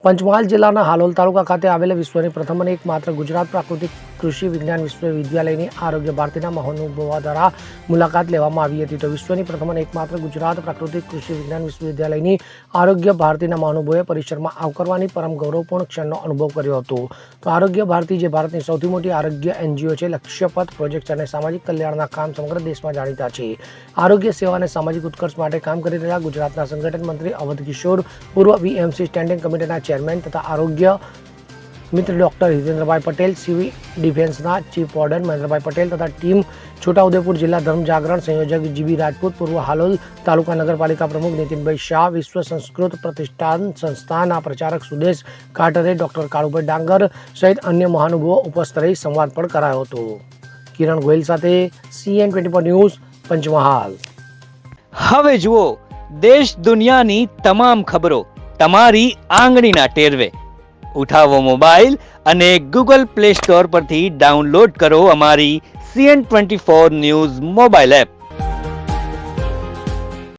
પંચમહાલ જિલ્લાના હાલોલ તાલુકા ખાતે આવેલા વિશ્વની પ્રથમ અને એકમાત્ર ગુજરાત પ્રાકૃતિક કૃષિ વિજ્ઞાન વિશ્વવિદ્યાલયની આરોગ્ય ભારતીના મહાનુભાવો દ્વારા મુલાકાત લેવામાં આવી હતી. તો વિશ્વની પ્રથમ અને એકમાત્ર ગુજરાત પ્રાકૃતિક કૃષિ વિજ્ઞાન વિશ્વવિદ્યાલયની આરોગ્ય ભારતીના મહાનુભાવોએ પરિસરમાં આવકારવાની પરમ ગૌરવપૂર્ણ ક્ષણનો અનુભવ કર્યો હતો. તો આરોગ્ય ભારતી જે ભારતની સૌથી મોટી આરોગ્ય એનજીઓ છે, લક્ષ્યપથ પ્રોજેક્ટ અને સામાજિક કલ્યાણના કામ સમગ્ર દેશમાં જાણીતા છે. આરોગ્ય સેવા અને સામાજિક ઉત્કર્ષ માટે કામ કરી રહેલા ગુજરાતના સંગઠન મંત્રી અવધ કિશોર, પૂર્વ વીએમસી સ્ટેન્ડિંગ કમિટીના ચેરમેન તથા આરોગ્ય મિત્ર doctor હિતેન્દ્રભાઈ Patel, civil ડિફેન્સના chief warden મહેન્દ્રભાઈ પટેલ તથા ટીમ છોટાઉદેપુર જિલ્લા ધર્મ જાગરણ સંયોજક જીબી રાજપૂત, પૂર્વ હાલોલ તાલુકા નગરપાલિકા પ્રમુખ નીતિનભાઈ શાહ, વિશ્વ સંસ્કૃત પ્રતિષ્ઠાન સંસ્થાના પ્રચારક સુદેશ કાટરે, ડોક્ટર કાળુભાઈ ડાંગર સહિત અન્ય મહાનુભાવો ઉપસ્થિત રહી સંવાદ પણ કરાયો હતો. કિરણ ગોયલ સાથે CN24 ન્યૂઝ, પંચમહાલ. હવે જુઓ દેશ દુનિયાની તમામ ખબરો તમારી આંગળીના ટેરવે. ઉઠાવો મોબાઈલ અને ગૂગલ પ્લે સ્ટોર પરથી ડાઉનલોડ કરો અમારી CN24 ન્યૂઝ મોબાઈલ એપ.